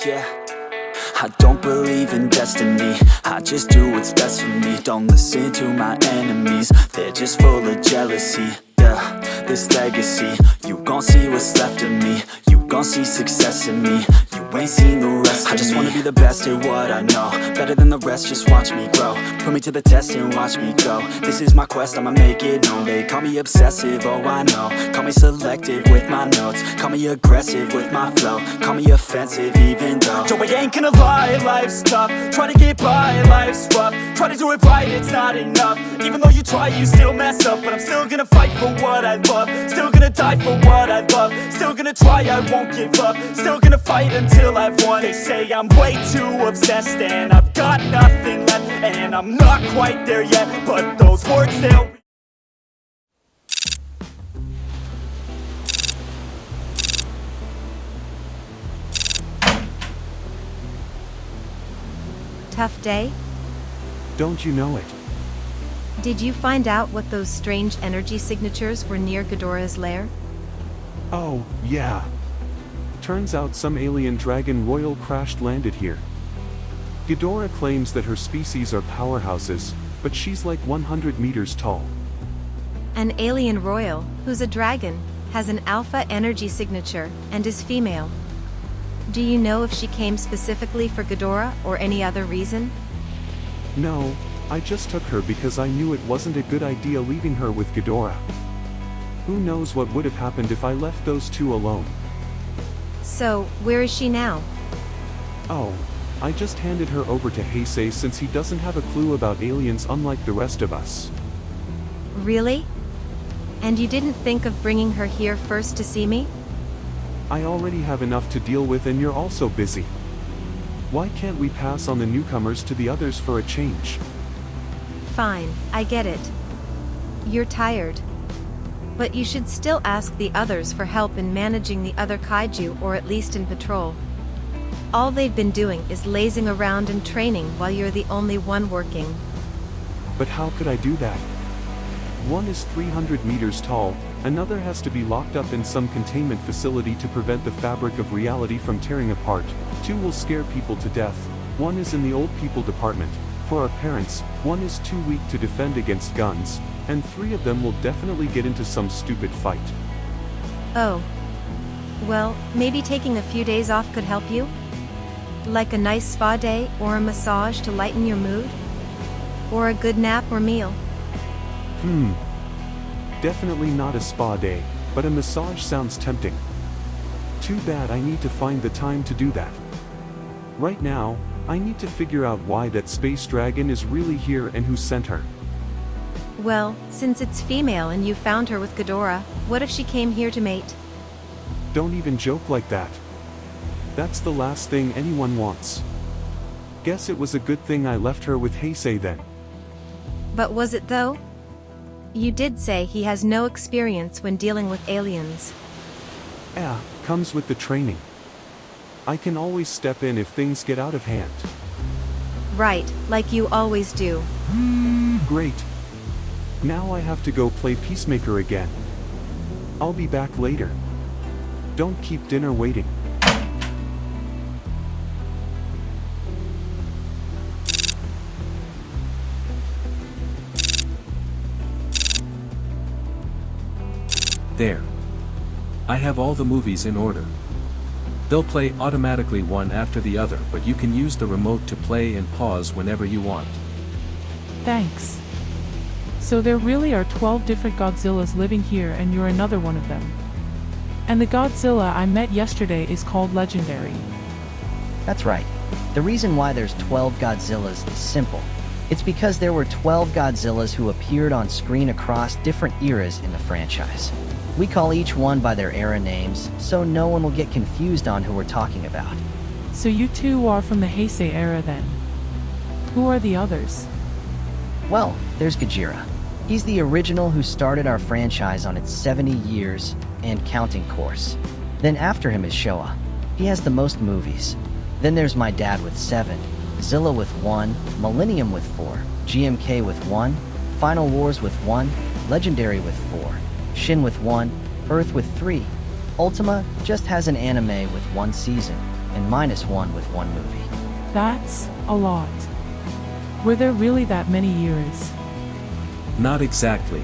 Yeah, I don't believe in destiny, I just do what's best for me. Don't listen to my enemies, they're just full of jealousy. Yeah, this legacy, you gon' see what's left of me. You gon' see success in me, you ain't seen the rest of me. I just wanna be the best at what I know, better than the rest, just watch me grow. Put me to the test and watch me go. This is my quest, I'ma make it known. They call me obsessive, oh I know. Call me selective with my notes, call me aggressive with my flow, call me offensive even though Joe, I ain't gonna lie, life's tough. Try to get by, life's rough. Try to do it right, it's not enough. Even though you try, you still mess up. But I'm still gonna fight for what I love, still gonna die for what I love, still gonna try, I won't give up, still gonna fight until I've won. They say I'm way too obsessed and I've got nothing left, and I'm not quite there yet, but those words, they'll Tough day? Don't you know it? Did you find out what those strange energy signatures were near Ghidorah's lair? Oh, yeah. Turns out some alien dragon royal crash-landed here. Ghidorah claims that her species are powerhouses, but she's like 100 meters tall. An alien royal, who's a dragon, has an alpha energy signature, and is female. Do you know if she came specifically for Ghidorah or any other reason? No, I just took her because I knew it wasn't a good idea leaving her with Ghidorah. Who knows what would have happened if I left those two alone. So, where is she now? Oh, I just handed her over to Heisei since he doesn't have a clue about aliens unlike the rest of us. Really? And you didn't think of bringing her here first to see me? I already have enough to deal with and you're also busy. Why can't we pass on the newcomers to the others for a change? Fine, I get it. You're tired. But you should still ask the others for help in managing the other kaiju, or at least in patrol. All they've been doing is lazing around and training while you're the only one working. But how could I do that? One is 300 meters tall, another has to be locked up in some containment facility to prevent the fabric of reality from tearing apart, two will scare people to death, one is in the old people department, for our parents, one is too weak to defend against guns, and three of them will definitely get into some stupid fight. Oh. Well, maybe taking a few days off could help you? Like a nice spa day or a massage to lighten your mood? Or a good nap or meal? Definitely not a spa day, but a massage sounds tempting. Too bad I need to find the time to do that. Right now, I need to figure out why that space dragon is really here and who sent her. Well, since it's female and you found her with Ghidorah, what if she came here to mate? Don't even joke like that. That's the last thing anyone wants. Guess it was a good thing I left her with Heisei then. But was it though? You did say he has no experience when dealing with aliens. Yeah, comes with the training. I can always step in if things get out of hand. Right, like you always do. Great. Now I have to go play Peacemaker again. I'll be back later. Don't keep dinner waiting. There. I have all the movies in order. They'll play automatically one after the other, but you can use the remote to play and pause whenever you want. Thanks. So there really are 12 different Godzillas living here and you're another one of them. And the Godzilla I met yesterday is called Legendary. That's right. The reason why there's 12 Godzillas is simple. It's because there were 12 Godzillas who appeared on screen across different eras in the franchise. We call each one by their era names, so no one will get confused on who we're talking about. So you two are from the Heisei era then. Who are the others? Well, there's Gojira. He's the original who started our franchise on its 70 years and counting course. Then after him is Showa. He has the most movies. Then there's my dad with 7, Zilla with 1, Millennium with 4, GMK with 1, Final Wars with 1, Legendary with 4, Shin with 1, Earth with 3. Ultima just has an anime with 1 season, and -1 with one movie. That's a lot. Were there really that many years? Not exactly.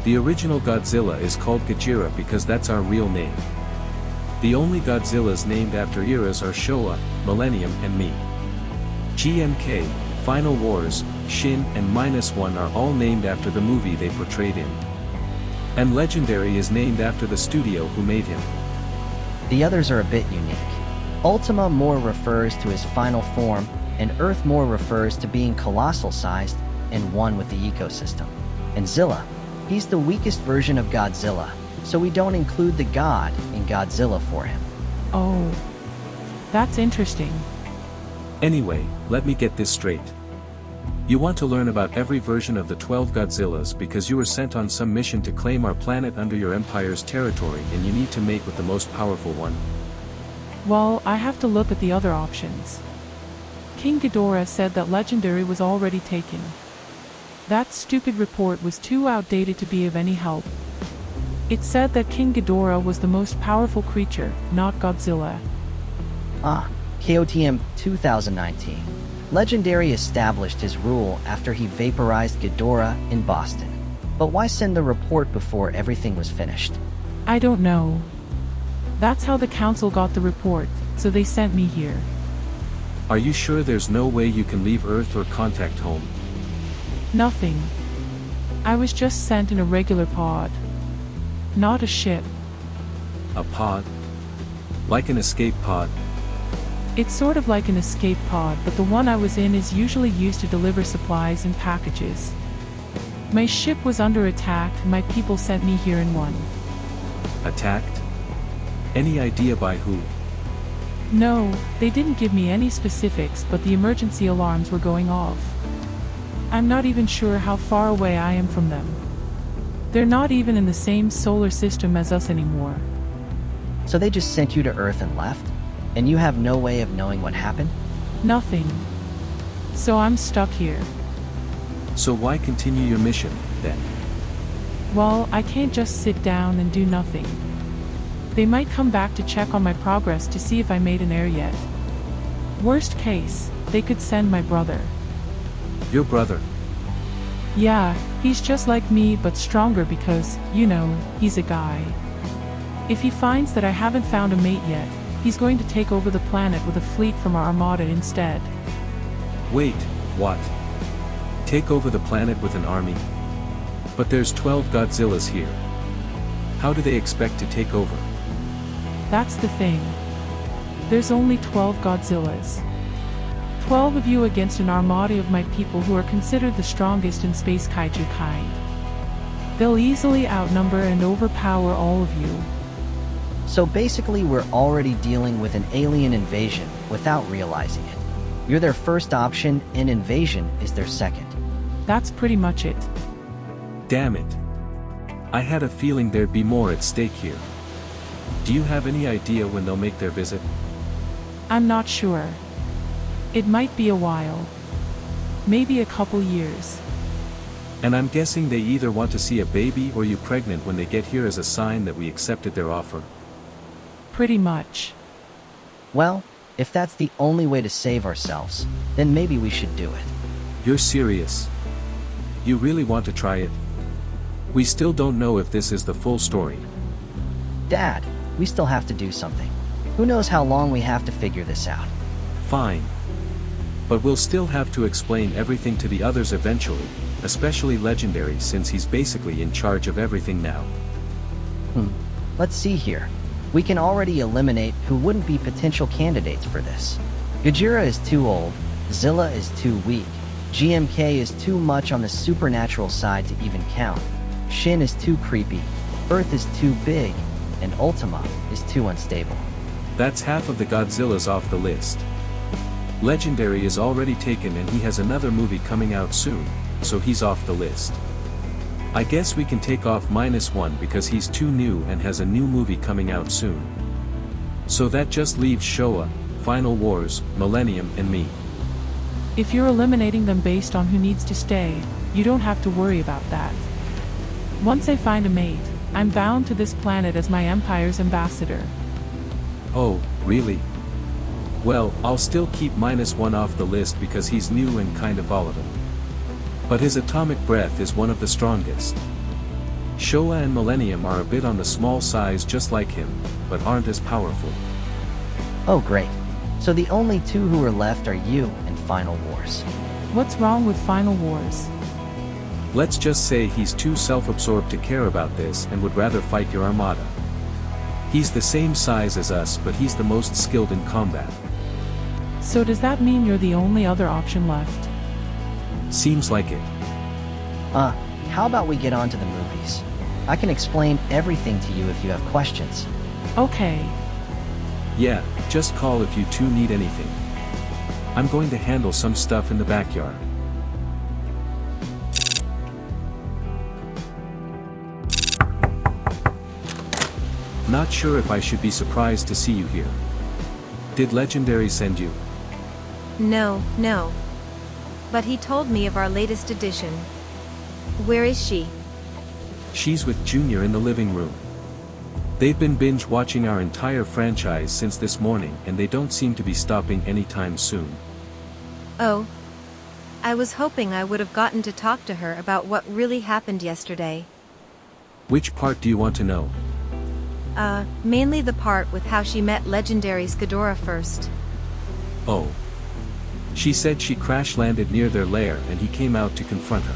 The original Godzilla is called Gojira because that's our real name. The only Godzillas named after eras are Showa, Millennium and me. GMK, Final Wars, Shin and -1 are all named after the movie they portrayed in. And Legendary is named after the studio who made him. The others are a bit unique. Ultima more refers to his final form, and Earth more refers to being colossal-sized and one with the ecosystem. And Zilla, he's the weakest version of Godzilla, so we don't include the god in Godzilla for him. Oh. That's interesting. Anyway, let me get this straight. You want to learn about every version of the 12 Godzillas because you were sent on some mission to claim our planet under your empire's territory and you need to mate with the most powerful one. Well, I have to look at the other options. King Ghidorah said that Legendary was already taken. That stupid report was too outdated to be of any help. It said that King Ghidorah was the most powerful creature, not Godzilla. KOTM 2019. Legendary established his rule after he vaporized Ghidorah in Boston. But why send the report before everything was finished? I don't know. That's how the council got the report, so they sent me here. Are you sure there's no way you can leave Earth or contact home? Nothing. I was just sent in a regular pod. Not a ship. A pod? Like an escape pod? It's sort of like an escape pod, but the one I was in is usually used to deliver supplies and packages. My ship was under attack and my people sent me here in one. Attacked? Any idea by who? No, they didn't give me any specifics, but the emergency alarms were going off. I'm not even sure how far away I am from them. They're not even in the same solar system as us anymore. So they just sent you to Earth and left? And you have no way of knowing what happened? Nothing. So I'm stuck here. So why continue your mission, then? Well, I can't just sit down and do nothing. They might come back to check on my progress to see if I made an error yet. Worst case, they could send my brother. Your brother? Yeah, he's just like me but stronger because, you know, he's a guy. If he finds that I haven't found a mate yet, he's going to take over the planet with a fleet from our armada instead. Wait, what? Take over the planet with an army? But there's 12 Godzillas here. How do they expect to take over? That's the thing. There's only 12 Godzillas. 12 of you against an armada of my people who are considered the strongest in space kaiju kind. They'll easily outnumber and overpower all of you. So basically we're already dealing with an alien invasion without realizing it. You're their first option and invasion is their second. That's pretty much it. Damn it. I had a feeling there'd be more at stake here. Do you have any idea when they'll make their visit? I'm not sure. It might be a while. Maybe a couple years. And I'm guessing they either want to see a baby or you pregnant when they get here as a sign that we accepted their offer. Pretty much. Well, if that's the only way to save ourselves, then maybe we should do it. You're serious? You really want to try it? We still don't know if this is the full story. Dad, we still have to do something. Who knows how long we have to figure this out. Fine. But we'll still have to explain everything to the others eventually, especially Legendary since he's basically in charge of everything now. Let's see here. We can already eliminate who wouldn't be potential candidates for this. Gojira is too old, Zilla is too weak, GMK is too much on the supernatural side to even count, Shin is too creepy, Earth is too big, and Ultima is too unstable. That's half of the Godzillas off the list. Legendary is already taken and he has another movie coming out soon, so he's off the list. I guess we can take off -1 because he's too new and has a new movie coming out soon. So that just leaves Showa, Final Wars, Millennium and me. If you're eliminating them based on who needs to stay, you don't have to worry about that. Once I find a mate, I'm bound to this planet as my empire's ambassador. Oh, really? Well, I'll still keep -1 off the list because he's new and kinda volatile. But his atomic breath is one of the strongest. Showa and Millennium are a bit on the small size just like him, but aren't as powerful. Oh great. So the only two who are left are you and Final Wars. What's wrong with Final Wars? Let's just say he's too self-absorbed to care about this and would rather fight your armada. He's the same size as us, but he's the most skilled in combat. So does that mean you're the only other option left? Seems like it. How about we get on to the movies? I can explain everything to you if you have questions. Okay. Yeah, just call if you two need anything. I'm going to handle some stuff in the backyard. Not sure if I should be surprised to see you here. Did Legendary send you? No. But he told me of our latest edition. Where is she? She's with Junior in the living room. They've been binge watching our entire franchise since this morning and they don't seem to be stopping anytime soon. Oh. I was hoping I would have gotten to talk to her about what really happened yesterday. Which part do you want to know? Mainly the part with how she met Legendary's Ghidorah first. Oh. She said she crash-landed near their lair and he came out to confront her.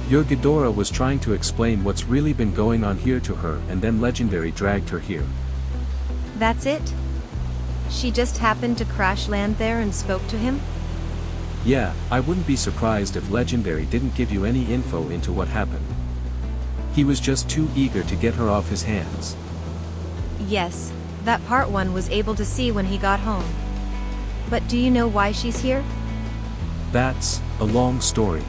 Your Ghidorah was trying to explain what's really been going on here to her and then Legendary dragged her here. That's it? She just happened to crash land there and spoke to him? Yeah, I wouldn't be surprised if Legendary didn't give you any info into what happened. He was just too eager to get her off his hands. Yes, that part one was able to see when he got home. But do you know why she's here? That's a long story.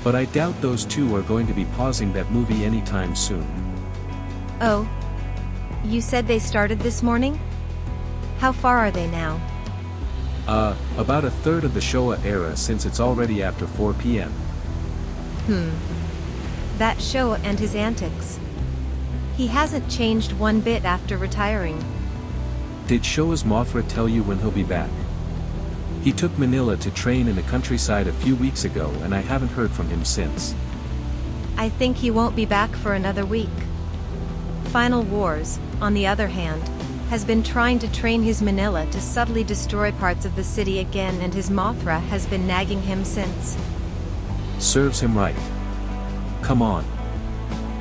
But I doubt those two are going to be pausing that movie anytime soon. Oh. You said they started this morning? How far are they now? About a third of the Showa era since it's already after 4 p.m. That Showa and his antics. He hasn't changed one bit after retiring. Did Showa's Mothra tell you when he'll be back? He took Manila to train in the countryside a few weeks ago and I haven't heard from him since. I think he won't be back for another week. Final Wars, on the other hand, has been trying to train his Manila to subtly destroy parts of the city again and his Mothra has been nagging him since. Serves him right. Come on.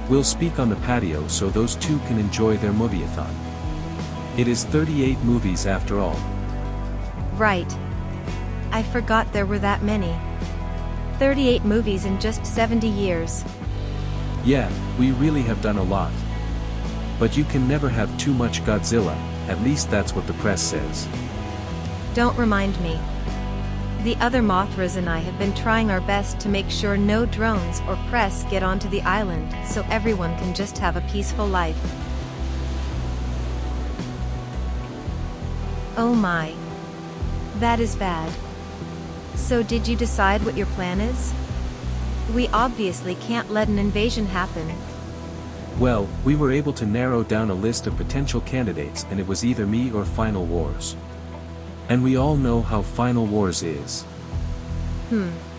We'll speak on the patio so those two can enjoy their movie-a-thon. It is 38 movies after all. Right. I forgot there were that many. 38 movies in just 70 years. Yeah, we really have done a lot. But you can never have too much Godzilla, at least that's what the press says. Don't remind me. The other Mothras and I have been trying our best to make sure no drones or press get onto the island so everyone can just have a peaceful life. Oh my. That is bad. So did you decide what your plan is? We obviously can't let an invasion happen. Well, we were able to narrow down a list of potential candidates and it was either me or Final Wars. And we all know how Final Wars is.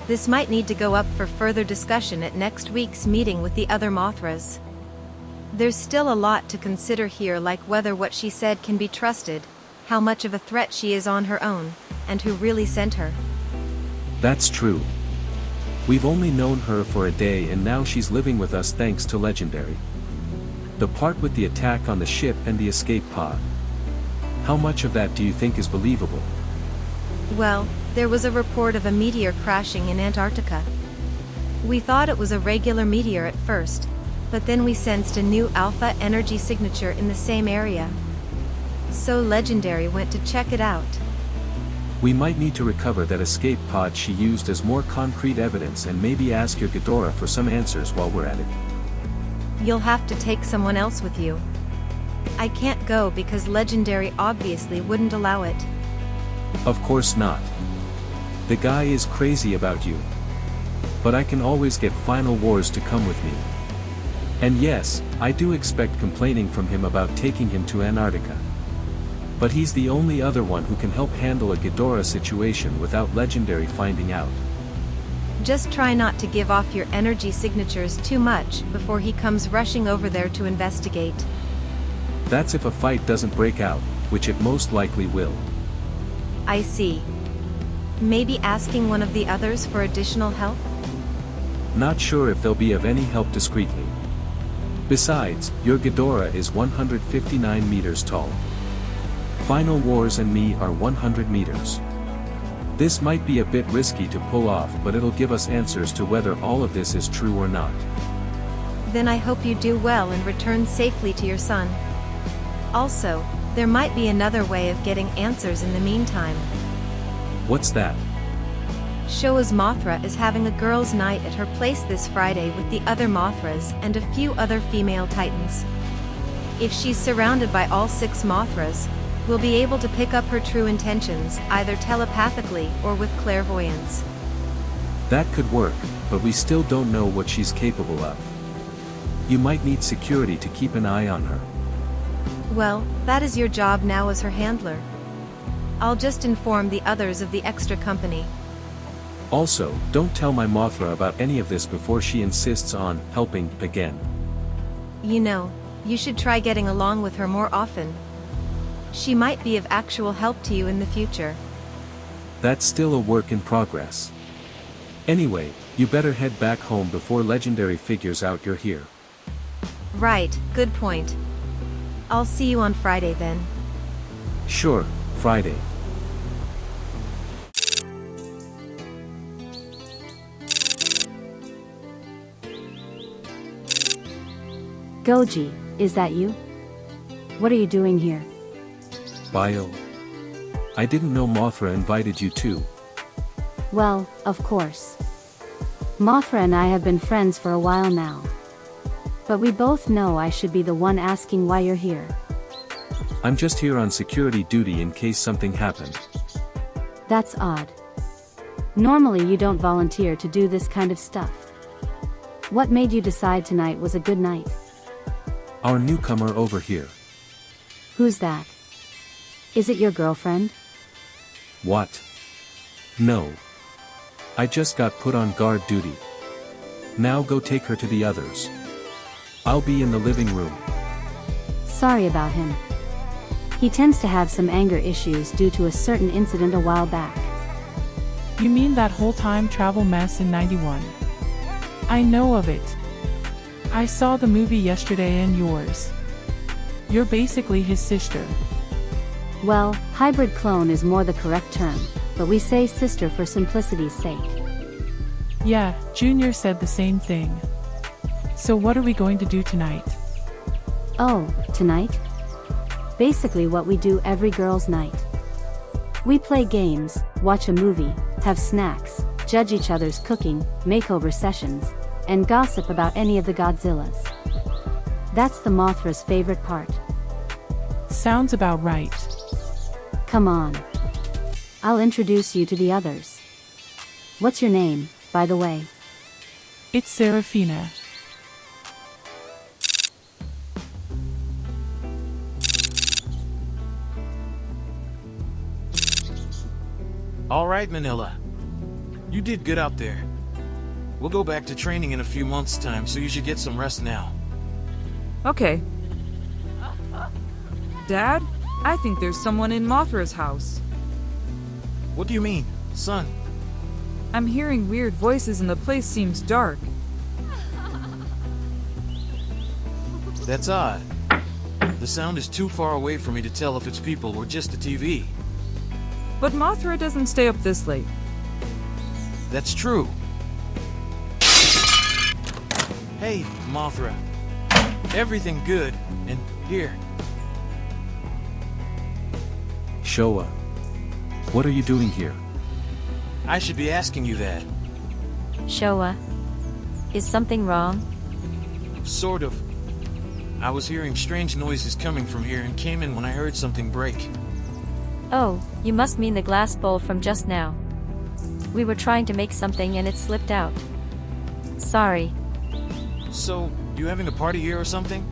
This might need to go up for further discussion at next week's meeting with the other Mothras. There's still a lot to consider here, like whether what she said can be trusted, how much of a threat she is on her own, and who really sent her. That's true. We've only known her for a day and now she's living with us thanks to Legendary. The part with the attack on the ship and the escape pod. How much of that do you think is believable? Well, there was a report of a meteor crashing in Antarctica. We thought it was a regular meteor at first, but then we sensed a new alpha energy signature in the same area. So Legendary went to check it out. We might need to recover that escape pod she used as more concrete evidence and maybe ask your Ghidorah for some answers while we're at it. You'll have to take someone else with you. I can't go because Legendary obviously wouldn't allow it. Of course not. The guy is crazy about you. But I can always get Final Wars to come with me. And yes, I do expect complaining from him about taking him to Antarctica. But he's the only other one who can help handle a Ghidorah situation without Legendary finding out. Just try not to give off your energy signatures too much before he comes rushing over there to investigate. That's if a fight doesn't break out, which it most likely will. I see. Maybe asking one of the others for additional help? Not sure if they'll be of any help discreetly. Besides, your Ghidorah is 159 meters tall. Final Wars and me are 100 meters. This might be a bit risky to pull off, but it'll give us answers to whether all of this is true or not. Then I hope you do well and return safely to your son. Also, there might be another way of getting answers in the meantime. What's that? Showa's Mothra is having a girls' night at her place this Friday with the other Mothras and a few other female titans. If she's surrounded by all 6 Mothras, we'll be able to pick up her true intentions, either telepathically or with clairvoyance. That could work, but we still don't know what she's capable of. You might need security to keep an eye on her. Well, that is your job now as her handler. I'll just inform the others of the extra company. Also, don't tell my Mothra about any of this before she insists on helping again. You know, you should try getting along with her more often. She might be of actual help to you in the future. That's still a work in progress. Anyway, you better head back home before Legendary figures out you're here. Right, good point. I'll see you on Friday then. Sure, Friday. Goji, is that you? What are you doing here? Bio. I didn't know Mothra invited you too. Well, of course. Mothra and I have been friends for a while now. But we both know I should be the one asking why you're here. I'm just here on security duty in case something happened. That's odd. Normally you don't volunteer to do this kind of stuff. What made you decide tonight was a good night? Our newcomer over here. Who's that? Is it your girlfriend? What? No. I just got put on guard duty. Now go take her to the others. I'll be in the living room. Sorry about him. He tends to have some anger issues due to a certain incident a while back. You mean that whole time travel mess in 91? I know of it. I saw the movie yesterday and yours. You're basically his sister. Well, hybrid clone is more the correct term, but we say sister for simplicity's sake. Yeah, Junior said the same thing. So what are we going to do tonight? Oh, tonight? Basically what we do every girls' night. We play games, watch a movie, have snacks, judge each other's cooking, makeover sessions, and gossip about any of the Godzillas. That's the Mothra's favorite part. Sounds about right. Come on. I'll introduce you to the others. What's your name, by the way? It's Serafina. All right, Manila. You did good out there. We'll go back to training in a few months' time, so you should get some rest now. Okay. Dad, I think there's someone in Mothra's house. What do you mean, son? I'm hearing weird voices and the place seems dark. That's odd. The sound is too far away for me to tell if it's people or just a TV. But Mothra doesn't stay up this late. That's true. Hey, Mothra. Everything good, and here. Showa. What are you doing here? I should be asking you that. Showa. Is something wrong? Sort of. I was hearing strange noises coming from here and came in when I heard something break. Oh, you must mean the glass bowl from just now. We were trying to make something and it slipped out. Sorry. So, you having a party here or something?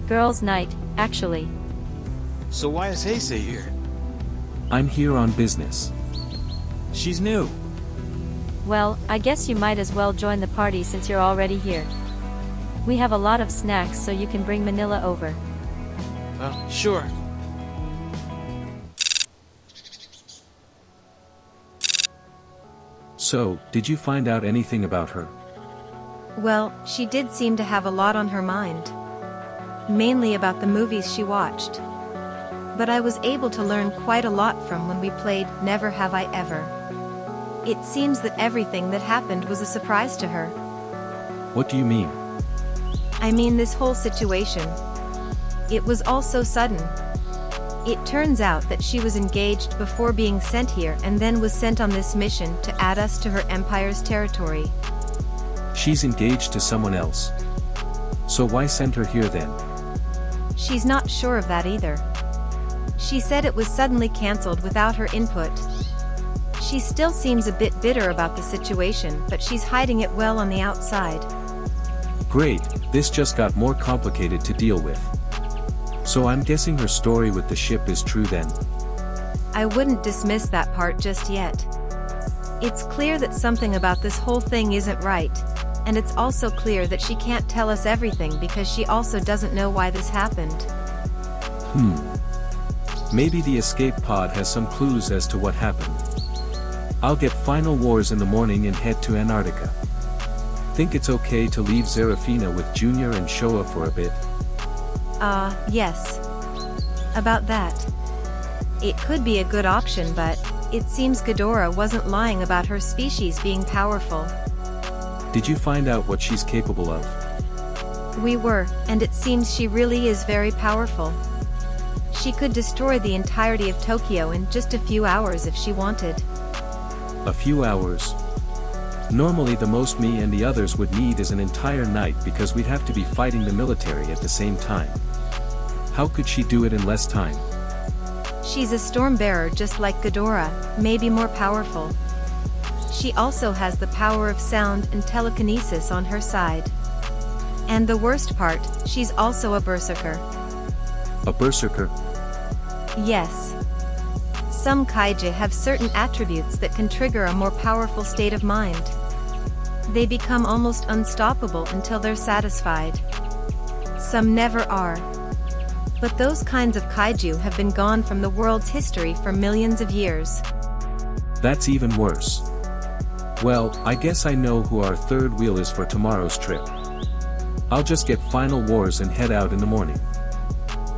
Girls' night, actually. So why is Heisei here? I'm here on business. She's new. Well, I guess you might as well join the party since you're already here. We have a lot of snacks so you can bring Manila over. Sure. So, did you find out anything about her? Well, she did seem to have a lot on her mind. Mainly about the movies she watched. But I was able to learn quite a lot from when we played Never Have I Ever. It seems that everything that happened was a surprise to her. What do you mean? I mean this whole situation. It was all so sudden. It turns out that she was engaged before being sent here and then was sent on this mission to add us to her empire's territory. She's engaged to someone else. So why send her here then? She's not sure of that either. She said it was suddenly cancelled without her input. She still seems a bit bitter about the situation, but she's hiding it well on the outside. Great, this just got more complicated to deal with. So I'm guessing her story with the ship is true then? I wouldn't dismiss that part just yet. It's clear that something about this whole thing isn't right, and it's also clear that she can't tell us everything because she also doesn't know why this happened. Maybe the escape pod has some clues as to what happened. I'll get final wars in the morning and head to Antarctica. Think it's okay to leave Zerafina with Junior and Showa for a bit? Yes. About that. It could be a good option, but it seems Ghidorah wasn't lying about her species being powerful. Did you find out what she's capable of? We were, and it seems she really is very powerful. She could destroy the entirety of Tokyo in just a few hours if she wanted. A few hours? Normally the most me and the others would need is an entire night because we'd have to be fighting the military at the same time. How could she do it in less time? She's a storm bearer just like Ghidorah, maybe more powerful. She also has the power of sound and telekinesis on her side. And the worst part, she's also a berserker. A berserker? Yes. Some kaiju have certain attributes that can trigger a more powerful state of mind. They become almost unstoppable until they're satisfied. Some never are. But those kinds of kaiju have been gone from the world's history for millions of years. That's even worse. Well, I guess I know who our third wheel is for tomorrow's trip. I'll just get final wars and head out in the morning.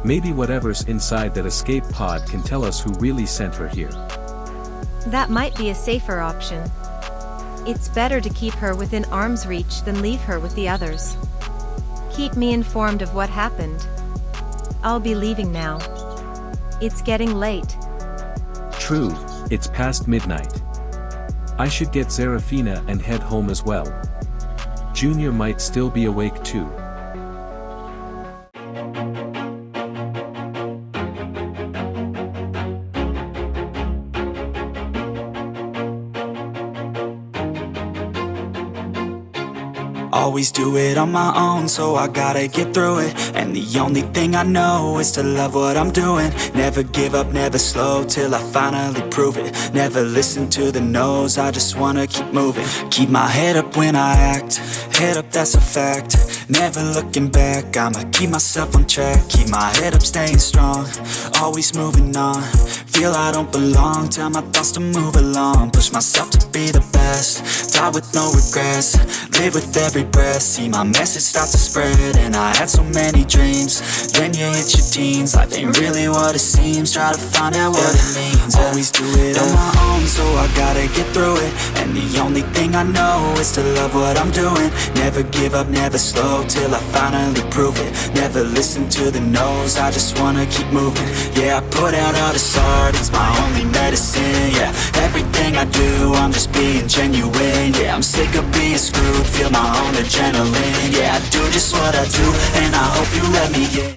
Maybe whatever's inside that escape pod can tell us who really sent her here. That might be a safer option. It's better to keep her within arm's reach than leave her with the others. Keep me informed of what happened. I'll be leaving now. It's getting late. True, it's past midnight. I should get Zerafina and head home as well. Junior might still be awake too. Always do it on my own, so I gotta get through it. And the only thing I know is to love what I'm doing. Never give up, never slow, till I finally prove it. Never listen to the no's, I just wanna keep moving. Keep my head up when I act, head up, that's a fact. Never looking back, I'ma keep myself on track. Keep my head up, staying strong, always moving on. Feel I don't belong, tell my thoughts to move along. Push myself to be the best, die with no regrets. Live with every breath, see my message start to spread. And I had so many dreams, then you hit your teens. Life ain't really what it seems, try to find out what it means. Always do it on my own, so I gotta get through it. And the only thing I know is to love what I'm doing. Never give up, never slow, till I finally prove it. Never listen to the no's, I just wanna keep moving. Yeah, I put out all this art, it's my only medicine. Yeah, everything I do, I'm just being genuine. Yeah, I'm sick of being screwed, feel my own adrenaline. Yeah, I do just what I do, and I hope you let me in.